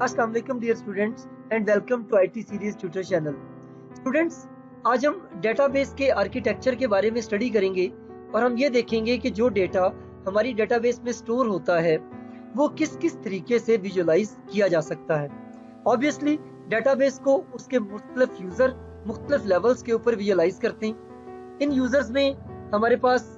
अस्सलाम वालेकुम dear students and welcome to IT series tutor channel. Students, आज हम डेटाबेस के आर्किटेक्चर के बारे में स्टडी करेंगे और हम ये देखेंगे कि जो डेटा हमारी डेटाबेस में स्टोर होता है वो किस किस तरीके से विजुअलाइज किया जा सकता है। ऑब्वियसली डेटाबेस को उसके मुख्तलिफ यूजर मुख्तलिफ लेवल्स के ऊपर विजुअलाइज करते हैं। इन यूजर्स में हमारे पास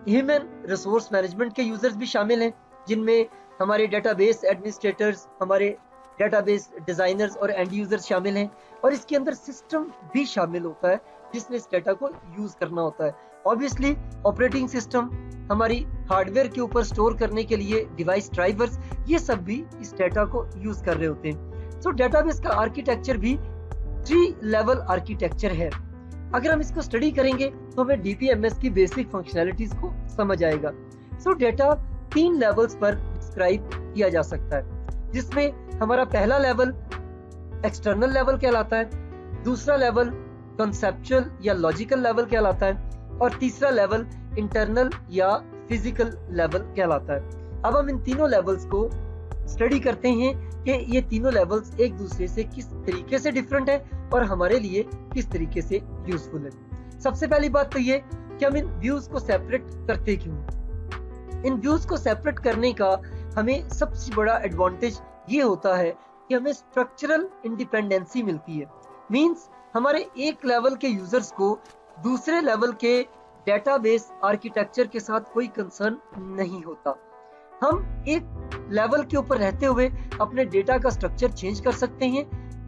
ह्यूमन रिसोर्स मैनेजमेंट के यूजर्स भी शामिल हैं, जिनमें हमारे डेटाबेस एडमिनिस्ट्रेटर्स, हमारे डेटाबेस डिजाइनर्स और एंड यूजर्स शामिल हैं, और इसके अंदर सिस्टम भी शामिल होता है जिसने इस डेटा को यूज करना होता है। ऑब्वियसली ऑपरेटिंग सिस्टम, हमारी हार्डवेयर के ऊपर स्टोर करने के लिए डिवाइस ड्राइवर्स, ये सब भी इस डेटा को यूज कर रहे होते हैं। सो डेटाबेस का आर्किटेक्चर भी 3 लेवल आर्किटेक्चर है। अगर हम इसको स्टडी करेंगे तो हमें डीपीएमएस की बेसिक फंक्शनैलिटीज को समझ आएगा। सो डेटा 3 लेवल्स पर डिस्क्राइब किया जा सकता है, जिसमें हमारा पहला लेवल एक्सटर्नल लेवल कहलाता है, दूसरा लेवल कॉन्सेप्चुअल या लॉजिकल लेवल कहलाता है, और तीसरा लेवल इंटरनल या फिजिकल लेवल कहलाता है। अब हम इन तीनों लेवल्स को स्टडी करते हैं कि ये तीनों लेवल्स एक दूसरे से किस तरीके से डिफरेंट है और हमारे लिए किस तरीके से यूजफुल है। सबसे पहली बात तो ये कि हम इन व्यूज को सेपरेट करते क्यों। इन व्यूज को सेपरेट करने का हमें सबसे बड़ा एडवांटेज ये होता है कि हमें स्ट्रक्चरल इंडिपेंडेंसी मिलती है। मींस हमारे एक लेवल के यूजर्स को दूसरे लेवल के डेटाबेस आर्किटेक्चर के साथ कोई कंसर्न नहीं होता। हम एक लेवल के ऊपर रहते हुए अपने डेटा का स्ट्रक्चर चेंज कर सकते हैं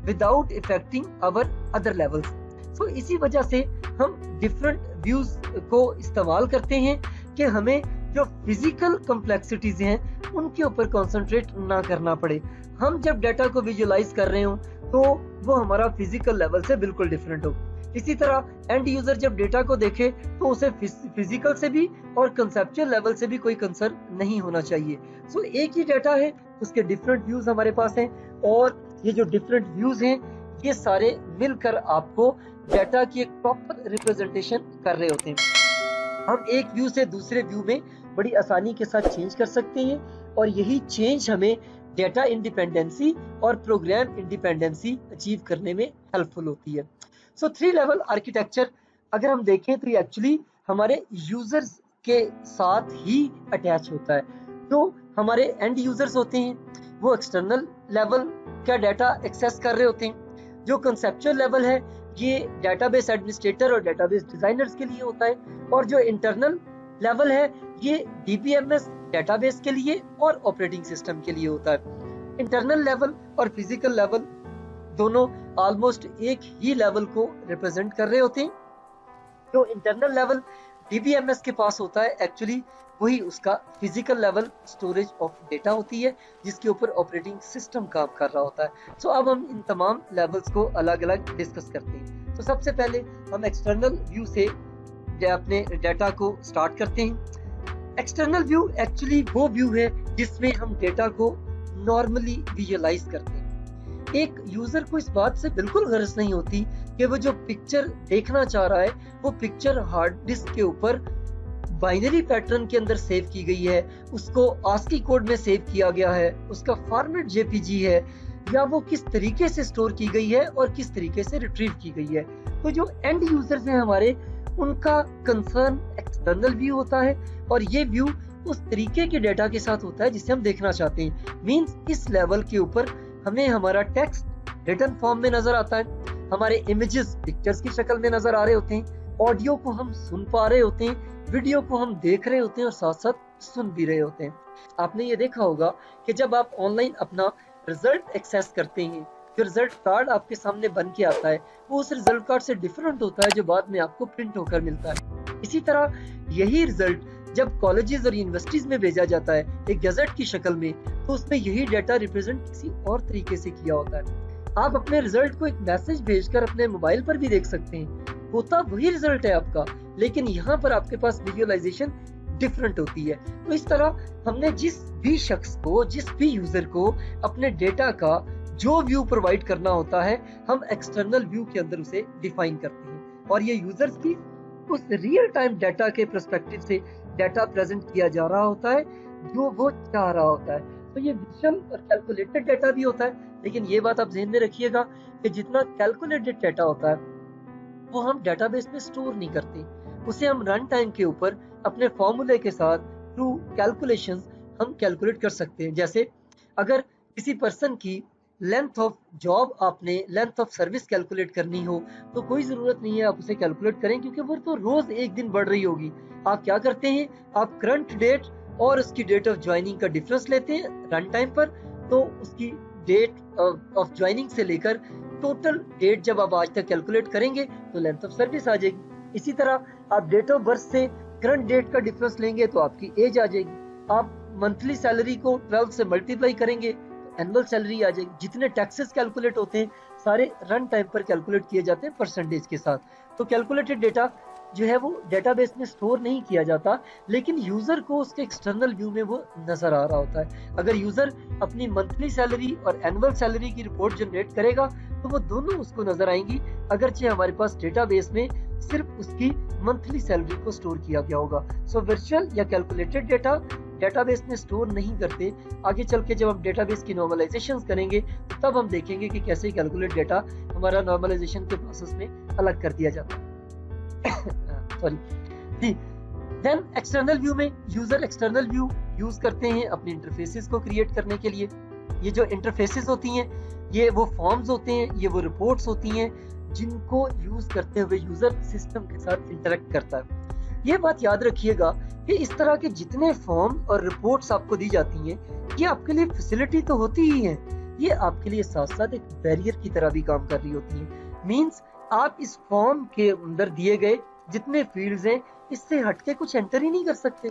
without affecting our other levels. So इसी वजह से हम डिफरेंट व्यूज को इस्तेमाल करते हैं कि हमें जो फिजिकल कॉम्प्लेक्सिटीज हैं उनके ऊपर कंसंट्रेट ना करना पड़े। हम जब डेटा को विजुअलाइज कर रहे हो तो वो हमारा फिजिकल लेवल से बिल्कुल डिफरेंट हो। इसी तरह एंड यूजर जब डेटा को देखे तो उसे फिजिकल से भी और कंसेप्चुअल लेवल से भी कोई कंसर्न नहीं होना चाहिए। सो एक ही डेटा है, उसके डिफरेंट व्यूज हमारे पास हैं, और ये जो डिफरेंट व्यूज हैं ये सारे मिलकर आपको डेटा की एक प्रॉपर रिप्रेजेंटेशन कर रहे होते हैं। हम एक व्यू से दूसरे व्यू में बड़ी आसानी के साथ चेंज कर सकते हैं, और यही चेंज हमें डेटा इंडिपेंडेंसी और प्रोग्राम इंडिपेंडेंसी अचीव करने में हेल्पफुल होती है। सो 3 लेवल आर्किटेक्चर अगर हम देखें तो ये एक्चुअली हमारे यूजर्स के साथ ही अटैच होता है। जो हमारे एंड यूजर्स होते हैं वो एक्सटर्नल लेवल का डाटा एक्सेस कर रहे होते हैं। जो कंसेप्चुअल लेवल है ये डेटाबेस एडमिनिस्ट्रेटर और डेटाबेस डिजाइनर्स के लिए होता है, और जो इंटरनल लेवल है ये डीबीएमएस डेटाबेस के लिए और ऑपरेटिंग सिस्टम के लिए होता है। इंटरनल लेवल और फिजिकल लेवल दोनों ऑलमोस्ट एक ही लेवल को रिप्रेजेंट कर रहे होते हैं। जो इंटरनल लेवल डीबीएमएस के पास होता है एक्चुअली वही उसका physical level storage of data होती है, जिसके ऊपर ऑपरेटिंग सिस्टम काम कर रहा होता है। सो अब हम इन तमाम लेवल्स को अलग अलग डिस्कस करते हैं। तो सबसे पहले हम एक्सटर्नल व्यू से अपने डेटा को स्टार्ट करते हैं। एक्सटर्नल व्यू एक्चुअली वो व्यू है जिसमें हम डेटा को नॉर्मली विजुअलाइज करते हैं। एक यूजर को इस बात से बिल्कुल गर्ज नहीं होती कि वो जो पिक्चर देखना चाह रहा है वो पिक्चर हार्ड डिस्क के ऊपर बाइनरी पैटर्न के अंदर सेव की गई है, उसको आस्की कोड में सेव किया गया है, उसका फॉर्मेट जेपीजी है, या वो किस तरीके से स्टोर की गई है और किस तरीके से रिट्रीव की गई है। तो जो एंड यूजर्स हैं हमारे, उनका कंसर्न एक्सटर्नल व्यू होता है, और ये व्यू उस तरीके के डेटा के साथ होता है जिसे हम देखना चाहते हैं। मींस इस लेवल के ऊपर हमें हमारा टेक्स्ट रिटन फॉर्म में नजर आता है, हमारे इमेजेस पिक्चर्स की शक्ल में नजर आ रहे होते हैं, ऑडियो को हम सुन पा रहे होते हैं, वीडियो को हम देख रहे होते हैं और साथ साथ सुन भी रहे होते हैं। आपने ये देखा होगा कि जब आप ऑनलाइन अपना रिजल्ट एक्सेस करते हैं, जो रिजल्ट कार्ड आपके सामने बन के आता है वो उस रिजल्ट कार्ड से डिफरेंट होता है जो बाद में आपको प्रिंट होकर मिलता है। इसी तरह यही रिजल्ट जब कॉलेजेस और यूनिवर्सिटीज में भेजा जाता है एक गजट की शक्ल में, तो उसमें यही डेटा रिप्रेजेंट किसी और तरीके से किया होता है। आप अपने रिजल्ट को एक मैसेज भेजकर अपने मोबाइल पर भी देख सकते हैं, होता वही रिजल्ट है आपका, लेकिन यहाँ पर आपके पास विजुअलाइजेशन डिफरेंट होती है। तो इस तरह हमने जिस भी शख्स को, जिस भी यूजर को अपने डेटा का जो व्यू प्रोवाइड करना होता है, हम एक्सटर्नल व्यू के अंदर उसे डिफाइन करते हैं, और ये यूजर्स की उस रियल टाइम डेटा के पर्सपेक्टिव से डेटा प्रेजेंट किया जा रहा होता है जो वो चाह रहा होता है। तो ये विजुअल और कैलकुलेटेड डाटा भी होता है, लेकिन ये बात आप ध्यान में रखिएगा कि जितना कैलकुलेटेड डाटा होता है वो हम डेटाबेस में स्टोर नहीं करते, उसे हम रन टाइम के ऊपर अपने फॉर्मूले के साथ थ्रू कैलकुलेशंस हम कैलकुलेट कर सकते हैं। जैसे अगर किसी पर्सन की लेंथ ऑफ जॉब, आपने लेंथ ऑफ सर्विस कैलकुलेट करनी हो तो कोई जरूरत नहीं है आप उसे कैलकुलेट करें, क्योंकि वो तो रोज एक दिन बढ़ रही होगी। आप क्या करते हैं, आप करंट डेट और उसकी डेट ऑफ ज्वाइनिंग का डिफरेंस लेते हैं रन टाइम पर, तो उसकी डेट ऑफ ज्वाइनिंग से लेकर टोटल डेट जब आप आज तक कैलकुलेट करेंगे तो लेंथ ऑफ सर्विस आ जाएगी। इसी तरह आप डेट ऑफ बर्थ से करंट डेट का डिफरेंस लेंगे तो आपकी एज आ जाएगी। आप मंथली सैलरी को 12 से मल्टीप्लाई करेंगे तो एनुअल सैलरी आ जाएगी। जितने टैक्सेस कैलकुलेट होते हैं सारे रन टाइम पर कैलकुलेट किए जाते हैं परसेंटेज के साथ। तो कैलकुलेटेड डेटा जो है वो डेटाबेस में स्टोर नहीं किया जाता, लेकिन यूजर को उसके एक्सटर्नल व्यू में वो नजर आ रहा होता है। अगर यूजर अपनी मंथली सैलरी और एनुअल सैलरी की रिपोर्ट जनरेट करेगा तो वो दोनों उसको नजर आएंगी, अगरचे हमारे पास डेटाबेस में सिर्फ उसकी मंथली सैलरी को स्टोर किया गया होगा। सो वर्चुअल या कैलकुलेटेड डेटा डेटाबेस में स्टोर नहीं करते। आगे चल के जब हम डेटाबेस की नॉर्मलाइजेशन करेंगे तो तब हम देखेंगे कि कैसे कैलकुलेट डेटा हमारा नॉर्मलाइजेशन के प्रोसेस में अलग कर दिया जाता है। सॉरी जी। देन एक्सटर्नल व्यू में यूजर एक्सटर्नल व्यू यूज करते हैं अपने इंटरफेसेस को क्रिएट करने के लिए। ये जो इंटरफेसेस होती हैं ये वो फॉर्म्स होते हैं, ये वो रिपोर्ट्स होती हैं जिनको यूज करते हुए यूजर सिस्टम के साथ इंटरेक्ट करता है। ये बात याद रखिएगा कि इस तरह के जितने फॉर्म और रिपोर्ट्स आपको दी जाती हैं ये आपके लिए फैसिलिटी तो होती ही है, ये आपके लिए साथ साथ एक बैरियर की तरह भी काम कर रही होती है। मींस आप इस फॉर्म के अंदर दिए गए जितने फील्ड्स हैं इससे हटके कुछ एंटर ही नहीं कर सकते,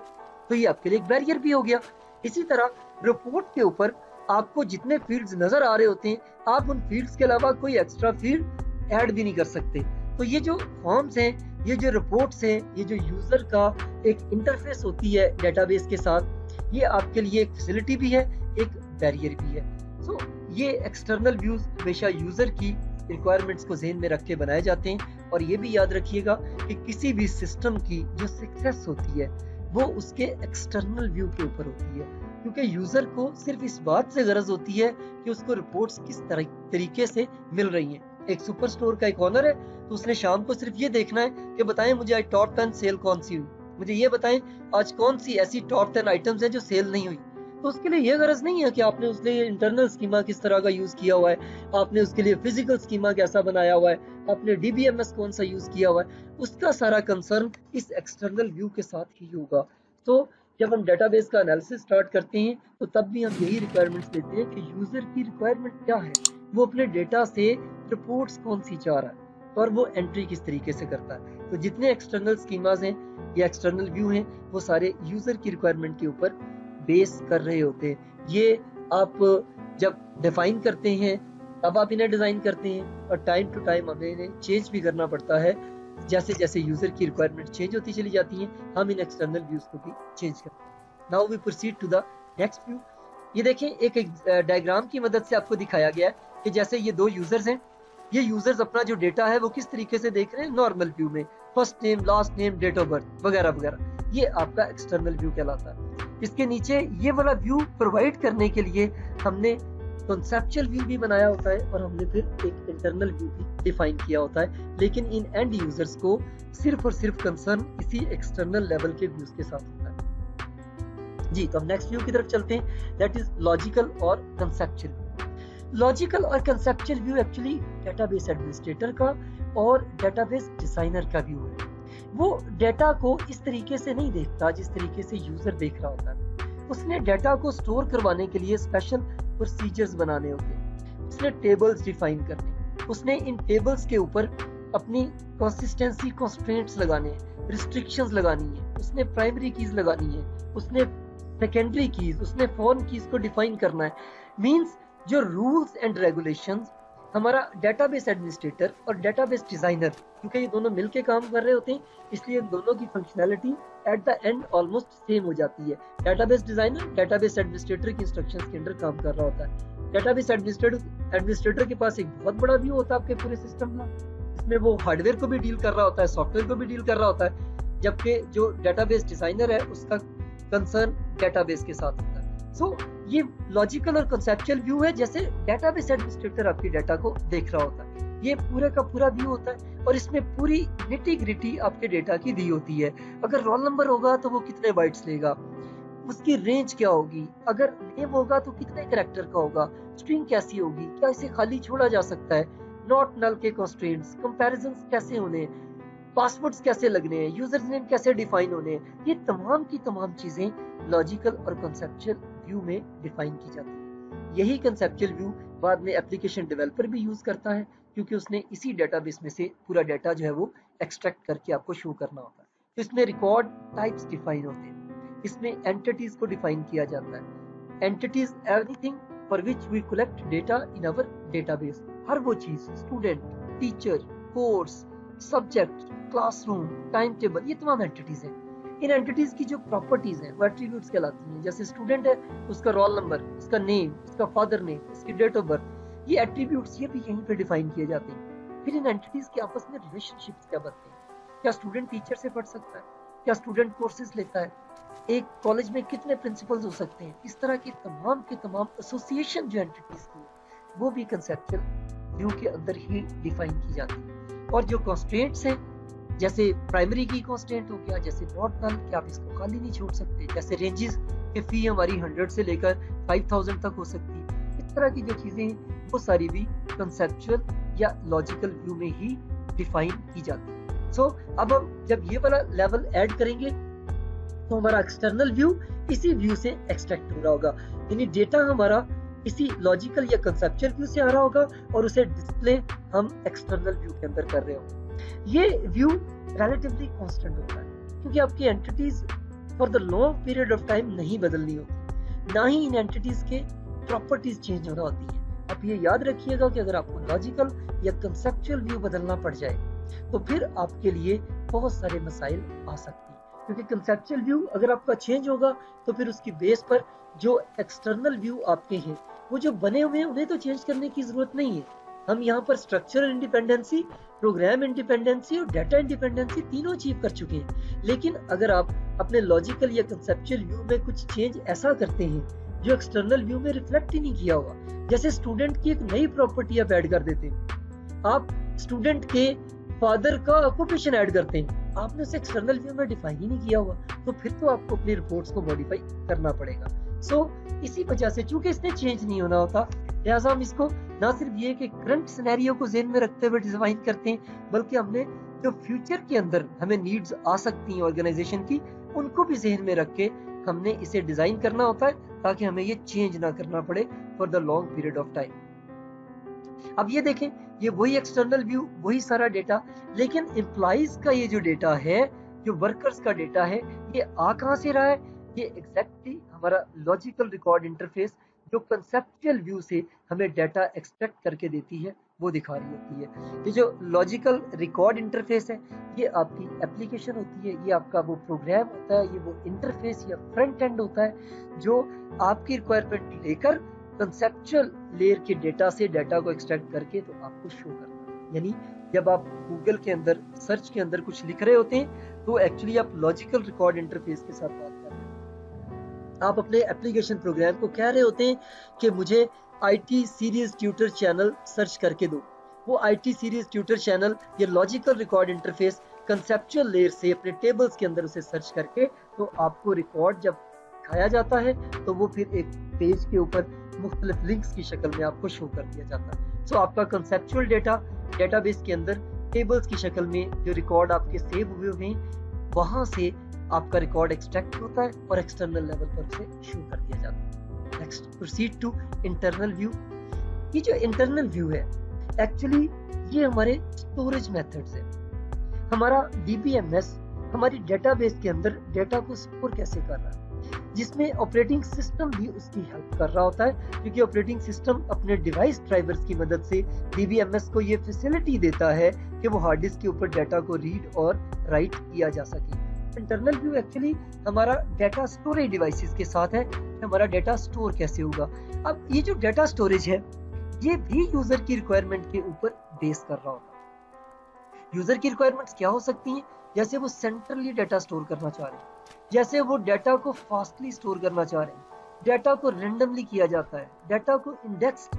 तो ये आपके लिए एक बैरियर भी हो गया। इसी तरह रिपोर्ट के ऊपर आपको जितने फील्ड्स नजर आ रहे होते हैं आप उन फील्ड्स के अलावा कोई एक्स्ट्रा फील्ड ऐड भी नहीं कर सकते। तो ये जो फॉर्म्स हैं, ये जो रिपोर्ट्स हैं, ये जो यूजर का एक इंटरफेस होती है डेटाबेस के साथ, ये आपके लिए एक फैसिलिटी भी है, एक बैरियर भी है। सो ये एक्सटर्नल व्यूज हमेशा यूजर की रिक्वायरमेंट्स को ज़हन में रख के बनाए जाते हैं। और ये भी याद रखिएगा कि किसी भी सिस्टम की जो सक्सेस होती है वो उसके एक्सटर्नल व्यू के ऊपर होती है, क्योंकि यूजर को सिर्फ इस बात से गरज होती है कि उसको रिपोर्ट्स किस तरीके से मिल रही हैं। एक सुपर स्टोर का एक ऑनर है तो उसने शाम को सिर्फ ये देखना है कि बताएं मुझे आज टॉप 10 सेल कौन सी हुई, मुझे ये बताएं आज कौन सी ऐसी टॉप 10 आइटम्स हैं जो सेल नहीं हुई। तो उसके लिए ये गरज नहीं है कि आपने उसके लिए इंटरनल स्कीमा किस तरह का यूज किया हुआ है, आपने उसके लिए फिजिकल स्कीमा कैसा बनाया हुआ है, आपने डीबीएमएस कौन सा यूज किया हुआ है। उसका सारा कंसर्न इस एक्सटर्नल व्यू के साथ ही होगा। तो जब हम डेटाबेस का एनालिसिस स्टार्ट करते हैं तो तब भी हम यही रिक्वायरमेंट्स देते हैं कि यूजर की रिक्वायरमेंट क्या है, वो अपने डेटा से रिपोर्ट्स कौन सी चाह रहा है और वो एंट्री किस तरीके से करता है। तो जितने एक्सटर्नल स्कीमाज हैं या एक्सटर्नल व्यू हैं वो सारे यूजर की रिक्वायरमेंट के ऊपर बेस कर रहे होते हैं। ये आप जब डिफाइन करते हैं तब आप इन्हें डिजाइन करते हैं और टाइम टू टाइम हमें इन्हें चेंज भी करना पड़ता है। जैसे जैसे यूजर की रिक्वायरमेंट चेंज होती चली जाती हैं हम इन एक्सटर्नल व्यूज को भी चेंज करते हैं। Now we proceed to the next view. ये देखें एक डायग्राम की मदद से आपको दिखाया गया है कि जैसे ये दो यूजर्स हैं, ये यूजर्स अपना जो डेटा है वो किस तरीके से देख रहे हैं नॉर्मल व्यू में, first name, last name, date of birth वगैरह वगैरह। ये आपका एक्सटर्नल व्यू कहलाता है। इसके नीचे ये वाला व्यू प्रोवाइड करने के लिए हमने कॉन्सेप्चुअल व्यू भी बनाया होता है और हमने फिर एक इंटरनल व्यू भी डिफाइन किया होता है, लेकिन इन एंड यूजर्स को सिर्फ और सिर्फ कंसर्न इसी एक्सटर्नल लेवल के व्यूज के साथ होता है। जी, तो हम नेक्स्ट व्यू की तरफ चलते हैं, दैट इज लॉजिकल और कंसेप्चुअल। लॉजिकल और conceptual view actually database administrator का और डेटाबेस डिजाइनर का व्यू है। वो डेटा को इस तरीके से नहीं देखता जिस तरीके से यूजर देख रहा होता है। उसने डेटा को स्टोर करवाने के लिए स्पेशल प्रोसीजर्स बनाने होते हैं, उसने टेबल्स डिफाइन करने, उसने इन टेबल्स के ऊपर अपनी कंसिस्टेंसी कंस्ट्रेंट्स लगाने हैं, रिस्ट्रिक्शंस लगानी है, उसने प्राइमरी कीज लगानी है, उसने सेकेंडरी कीज, उसने फॉरेन कीज को डिफाइन करना है। मींस जो रूल्स एंड रेगुलेशंस हमारा डेटाबेस एडमिनिस्ट्रेटर और डेटाबेस डिजाइनर, क्योंकि ये दोनों मिलके काम कर रहे होते हैं इसलिए दोनों की functionality at the end almost same हो जाती है। डेटाबेस डिजाइनर डेटाबेस एडमिनिस्ट्रेटर की इंस्ट्रक्शंस के अंडर काम कर रहा होता है। डेटाबेस एडमिनिस्ट्रेटर के पास एक बहुत बड़ा व्यू होता है आपके पूरे सिस्टम का, इसमें वो हार्डवेयर को भी डील कर रहा होता है, सॉफ्टवेयर को भी डील कर रहा होता है, जबकि जो डेटाबेस डिजाइनर है उसका कंसर्न डेटाबेस के साथ होता है। सो ये लॉजिकल और कंसेप्चुअल व्यू है, जैसे डेटाबेस एडमिनिस्ट्रेटर आपके डाटा को देख रहा होता है। ये पूरे का पूरा व्यू होता है और इसमें पूरी निटी ग्रिटी आपके डेटा की दी होती है। अगर रोल नंबर होगा तो वो कितने बाइट्स लेगा, उसकी रेंज क्या होगी, अगर नेम होगा तो कितने कैरेक्टर का होगा, स्ट्रिंग कैसी होगी, क्या इसे खाली छोड़ा जा सकता है, नॉट नल के कंस्ट्रेंट्स, कंपैरिजंस कैसे होने, पासवर्ड्स कैसे लगने हैं, यूजर नेम कैसे डिफाइन होने, ये तमाम की तमाम चीजें लॉजिकल और कंसेप्चुअल व्यू में डिफाइन की जाती है। यही कंसेप्चुअल व्यू बाद में एप्लीकेशन डेवलपर भी यूज करता है, क्योंकि उसने इसी डेटाबेस में से पूरा डाटा जो है वो एक्सट्रैक्ट करके आपको शो करना होता है। तो इसमें रिकॉर्ड टाइप्स डिफाइन होते हैं, इसमें एंटिटीज को डिफाइन किया जाता है। Entities everything for which we collect data in our database. हर वो चीज, student, teacher, course, subject, classroom, time table, ये तमाम एंटिटीज हैं। इन एंटिटीज की जो प्रॉपर्टीज हैं वो एट्रीब्यूट्स कहलाती हैं। जैसे स्टूडेंट है, उसका रोल नंबर, उसका नेम, उसका फादर नेम, उसकी डेट ऑफ बर्थ, ये एट्रीब्यूट्स ये भी यहीं पे डिफाइन किए जाते हैं। फिर इन एंटिटीज के आपस में रिलेशनशिप्स क्या बनते हैं, क्या स्टूडेंट टीचर से पढ़ सकता है, क्या स्टूडेंट कोर्सेज लेता है, एक कॉलेज में कितने प्रिंसिपल्स हो सकते हैं, इस तरह की तमाम एसोसिएशन जो एंटिटीज की वो भी कंसेप्चुअल व्यू के अंदर ही डिफाइन की जाती है। और जो कंस्ट्रेंट्स हैं, जैसे प्राइमरी की कंस्ट्रेंट हो गया, जैसे नॉट नल कि आप इसको खाली नहीं छोड़ सकते, जैसे रेंजेस की फी हमारी 100 से लेकर 5000 तक हो सकती है। इस तरह की जो चीजें वो सारी भी कंसेप्चुअल या लॉजिकल व्यू में ही डिफाइन की जाती है। सो अब हम जब ये वाला लेवल ऐड करेंगे तो हमारा एक्सटर्नल व्यू इसी व्यू से एक्सट्रैक्ट हो रहा होगा, यानी डेटा हमारा इसी लॉजिकल या कंसेप्चुअल व्यू से आ रहा होगा और उसे डिस्प्ले हम एक्सटर्नल व्यू के अंदर कर रहे होंगे। ये व्यू रिलेटिवली कांस्टेंट होता है, क्योंकि आपकी entities for the long period of time नहीं बदलनी होती, ना ही इन एंटिटीज के प्रॉपर्टीज चेंज होना होती है। आप ये याद रखिएगा कि अगर आपको लॉजिकल या कंसेप्चुअल व्यू बदलना पड़ जाए तो फिर आपके लिए बहुत सारे मसाइल आ सकती हैं, क्योंकि कंसेप्चुअल व्यू अगर आपका चेंज होगा तो फिर उसकी बेस पर जो एक्सटर्नल व्यू आपके हैं वो जो बने हुए हैं उन्हें तो चेंज करने की जरूरत नहीं है। हम यहाँ पर स्ट्रक्चरल इंडिपेंडेंसी, प्रोग्राम इंडिपेंडेंसी और डाटा इंडिपेंडेंसी तीनों अचीव कर चुके हैं। लेकिन अगर आप अपने लॉजिकल या कंसेप्चुअल व्यू में कुछ चेंज ऐसा करते हैं जो एक्सटर्नल व्यू में रिफ्लेक्ट ही नहीं किया हुआ, जैसे स्टूडेंट की एक नई प्रॉपर्टी आप ऐड कर देते हैं, आप स्टूडेंट के फादर का ऑक्यूपेशन ऐड करते हैं, आपने उसे एक्सटर्नल व्यू में डिफाइन ही नहीं किया हुआ, तो फिर तो आपको अपनी रिपोर्ट्स को मॉडिफाई करना पड़ेगा। सो इसी वजह से चूंकि इसने चेंज नहीं होना होता, लिहाजा हम इसको ना सिर्फ ये कि करंट सिनेरियो को ज़हन में रखते हुए डिजाइन करते हैं, बल्कि हमने जो फ्यूचर के अंदर हमें नीड्स आ सकती हैं ऑर्गेनाइजेशन की, उनको भी ज़हन में रख के हमने इसे डिजाइन करना होता है, ताकि हमें ये चेंज ना करना पड़े for the long period of time. अब ये देखें, ये वही एक्सटर्नल व्यू, वही सारा डेटा, लेकिन एम्प्लॉइज का ये जो डेटा है, जो वर्कर्स का डेटा है, ये आ कहां से रहा है? ये एग्जैक्टली हमारा लॉजिकल रिकॉर्ड इंटरफेस जो कंसेप्चुअल व्यू से हमें डाटा एक्सट्रैक्ट करके देती है वो दिखा रही होती है। ये जो लॉजिकल रिकॉर्ड इंटरफेस है, ये आपकी एप्लीकेशन होती है, ये आपका वो प्रोग्राम होता है, ये वो इंटरफेस या फ्रंट एंड होता है जो आपकी रिक्वायरमेंट लेकर कंसेप्चुअल लेयर के डेटा से डाटा को एक्सट्रैक्ट करके तो आपको शो करना है। यानी जब आप गूगल के अंदर सर्च के अंदर कुछ लिख रहे होते हैं तो एक्चुअली आप लॉजिकल रिकॉर्ड इंटरफेस के साथ बात कर रहे हैं। आप अपने एप्लीकेशन प्रोग्राम को कह रहे होते हैं कि मुझे IT series tutor channel search करके दो। वो IT सीरीज ट्यूटर चैनल ये logical record interface conceptual layer से अपने टेबल्स के अंदर उसे सर्च करके तो आपको रिकॉर्ड जब दिखाया जाता है तो वो फिर एक पेज के ऊपर मुख्तलिफ लिंक्स की शक्ल में आपको शो कर दिया जाता है। सो आपका कंसेप्चुअल डेटा डेटाबेस के अंदर टेबल्स की शक्ल में जो रिकॉर्ड आपके सेव हुए हैं वहां से आपका रिकॉर्ड एक्सट्रैक्ट होता है और एक्सटर्नल लेवल पर उसे शो कर दिया जाता है। Next proceed to internal view. ये जो इंटरनल व्यू है एक्चुअली ये हमारे स्टोरेज मेथड्स है। हमारा DBMS हमारी डेटाबेस के अंदर डेटा को स्टोर कैसे कर रहा है, जिसमें ऑपरेटिंग सिस्टम भी उसकी हेल्प कर रहा होता है, क्योंकि ऑपरेटिंग सिस्टम अपने डिवाइस ड्राइवर्स की मदद से DBMS को ये फैसिलिटी देता है कि वो हार्ड डिस्क के ऊपर डाटा को रीड और राइट किया जा सके। इंटरनल व्यू एक्चुअली हमारा डाटा स्टोरेज डिवाइसेस के साथ है, हमारा डाटा स्टोर कैसे होगा। अब ये जो डाटा स्टोरेज है ये भी यूजर की रिक्वायरमेंट के ऊपर बेस कर रहा होता है। यूजर की रिक्वायरमेंट्स क्या हो सकती हैं? जैसे वो सेंट्रली डाटा स्टोर करना चाह रहे हैं, जैसे वो डाटा को फास्टली स्टोर करना चाह रहे हैं, डाटा को रेंडमली किया जाता है, डाटा को इंडेक्स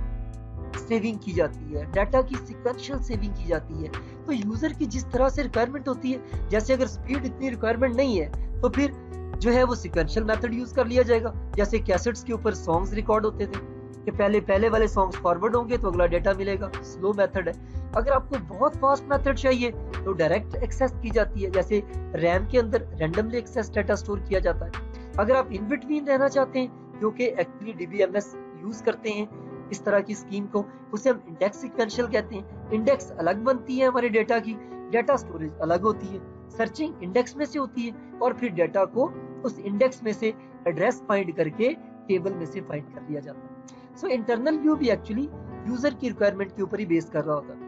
सेविंग की जाती है, डाटा की सिक्वेंशियल सेविंग की जाती है। तो यूजर की जिस तरह से रिक्वायरमेंट होती है, जैसे अगर स्पीड इतनी रिक्वायरमेंट नहीं है तो फिर जो है वो सिक्वेंशियल मेथड यूज कर लिया जाएगा। जैसे कैसेट्स के ऊपर सॉन्ग्स रिकॉर्ड होते थे कि पहले वाले सॉन्ग्स फॉरवर्ड होंगे तो अगला डाटा मिलेगा, स्लो मेथड है। अगर आपको बहुत फास्ट मेथड चाहिए तो डायरेक्ट एक्सेस की जाती है, जैसे रैम के अंदर रैंडमली एक्सेस डाटा स्टोर किया जाता है। अगर आप इन बिटवीन रहना चाहते हैं, जो कि एक्चुअली डीबीएमएस यूज करते हैं इस तरह की स्कीम को, उसे हम इंडेक्स सिक्वेंशियल कहते हैं। इंडेक्स अलग बनती है हमारे डाटा की, डाटा स्टोरेज अलग होती है, सर्चिंग इंडेक्स में से होती है और फिर डाटा को उस इंडेक्स में से एड्रेस फाइंड करके टेबल में से फाइंड कर लिया जाता है। सो इंटरनल व्यू भी एक्चुअली यूजर की रिक्वायरमेंट के ऊपर ही बेस कर रहा होता है।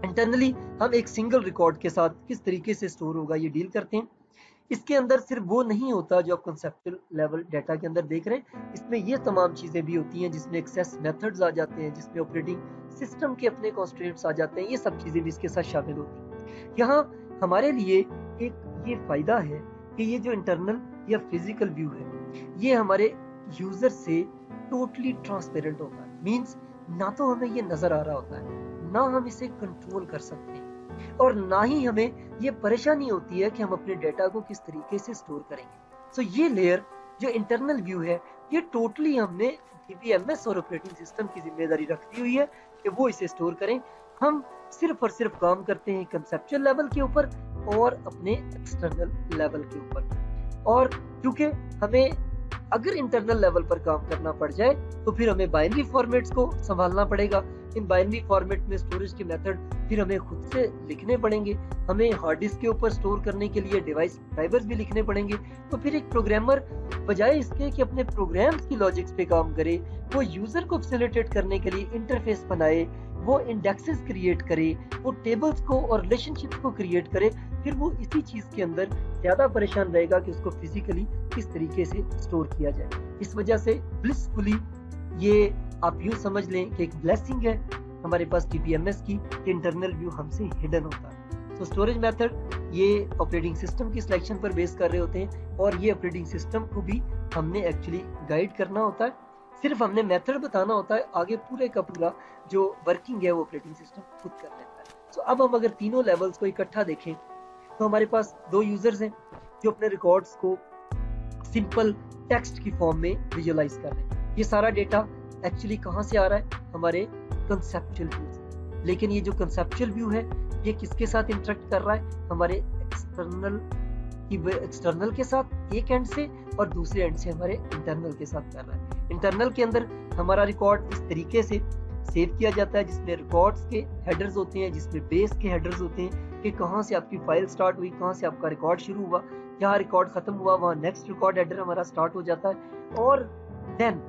इंटरनली हम एक सिंगल रिकॉर्ड के साथ किस तरीके से स्टोर होगा ये डील करते हैं। इसके अंदर सिर्फ वो नहीं होता जो आप कंसेप्चुअल लेवल डाटा के अंदर देख रहे हैं, इसमें ये तमाम चीजें भी होती हैं जिसमें एक्सेस मेथड्स आ जाते हैं, जिसमें ऑपरेटिंग सिस्टम के अपने कॉन्स्ट्रेंट्स आ जाते हैं, ये सब चीजें भी इसके साथ शामिल होती हैं। यहाँ हमारे लिए एक ये फायदा है कि ये जो इंटरनल या फिजिकल व्यू है ये हमारे यूजर से टोटली ट्रांसपेरेंट होता है। मीन्स ना तो हमें ये नजर आ रहा होता है, ना हम इसे कंट्रोल कर सकते हैं और ना ही हमें ये परेशानी होती है कि हम अपने डेटा को किस तरीके से स्टोर करेंगे। सो ये लेयर जो इंटरनल व्यू है ये टोटली हमने डीबीएमएस और ऑपरेटिंग सिस्टम की जिम्मेदारी रख दी हुई है कि वो इसे स्टोर करें। हम सिर्फ और सिर्फ काम करते हैं कंसेप्चुअल लेवल के ऊपर और अपने एक्सटर्नल लेवल के ऊपर। और क्योंकि हमें अगर इंटरनल लेवल पर काम करना पड़ जाए तो फिर हमें बाइनरी फॉर्मेट्स को संभालना पड़ेगा। इन बाइनरी फॉर्मेट में स्टोरेज के मेथड फिर हमें खुद से लिखने पड़ेंगे, हमें हार्ड डिस्क के ऊपर स्टोर करने के लिए डिवाइस ड्राइवर्स भी लिखने पड़ेंगे। तो फिर एक प्रोग्रामर बजाय इसके कि अपने प्रोग्राम्स की लॉजिक्स पे काम करे, वो यूजर को फैसिलिटेट करने के लिए इंटरफेस बनाए, वो इंडेक्सेस क्रिएट करे, वो टेबल्स को और रिलेशनशिप्स को क्रिएट करे, फिर वो इसी चीज के अंदर ज्यादा परेशान रहेगा कि उसको फिजिकली किस तरीके से स्टोर किया जाए। इस वजह से ब्लिसफुली ये आप यूं समझ लें कि एक ब्लेसिंग है हमारे पास डीबीएमएस की, इंटरनल व्यू हमसे हिडन होता है। तो स्टोरेज मेथड ये ऑपरेटिंग सिस्टम की सिलेक्शन पर बेस कर रहे होते हैं और ये ऑपरेटिंग सिस्टम को भी हमने एक्चुअली गाइड करना होता है, सिर्फ हमने मेथड बताना होता है, आगे पूरे का पूरा जो वर्किंग है वो ऑपरेटिंग सिस्टम खुद कर लेता है। तो अब हम अगर तीनों लेवल्स को इकट्ठा देखें तो हमारे पास दो यूजर्स हैं जो अपने रिकॉर्ड्स को सिंपल टेक्स्ट की फॉर्म में विजुअलाइज कर रहे हैं। ये सारा डेटा एक्चुअली कहाँ से आ रहा है? हमारे कंसेप्चुअल व्यू से। लेकिन ये जो कंसेप्चुअल व्यू है ये किसके साथ इंटरेक्ट कर रहा है? हमारे एक्सटर्नल के साथ एक एंड से और दूसरे एंड से हमारे इंटरनल के साथ कर रहा है। इंटरनल के अंदर हमारा रिकॉर्ड इस तरीके से सेव किया जाता है जिसमें रिकॉर्ड्स के हेडर्स होते हैं, जिसमें बेस के हेडर्स होते हैं कि कहाँ से आपकी फाइल स्टार्ट हुई, कहाँ से आपका रिकॉर्ड शुरू हुआ, जहाँ रिकॉर्ड खत्म हुआ वहाँ नेक्स्ट रिकॉर्ड हेडर हमारा स्टार्ट हो जाता है। और देन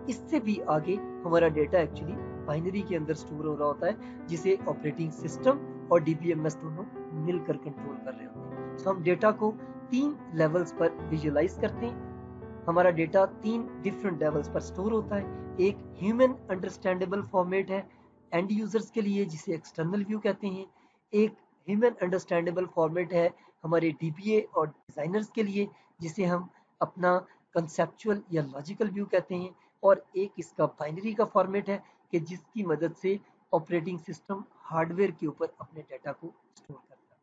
इससे भी आगे हमारा डेटा एक्चुअली बाइनरी के अंदर स्टोर हो रहा होता है जिसे ऑपरेटिंग सिस्टम और डीबीएमएस दोनों मिलकर कंट्रोल कर रहे होते हैं। तो हम डेटा को 3 लेवल्स पर विजुअलाइज करते हैं। हमारा डेटा 3 डिफरेंट लेवल्स पर स्टोर होता है। एक ह्यूमन अंडरस्टैंडेबल फॉर्मेट है एंड यूजर्स के लिए जिसे एक्सटर्नल व्यू कहते हैं। एक ह्यूमन अंडरस्टैंडेबल फॉर्मेट है हमारे डीबीए और डिजाइनर्स के लिए जिसे हम अपना कंसेप्चुअल या लॉजिकल व्यू कहते हैं। और एक इसका बाइनरी का फॉर्मेट है कि जिसकी मदद से ऑपरेटिंग सिस्टम हार्डवेयर के ऊपर अपने डेटा को स्टोर करता है।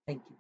Thank you.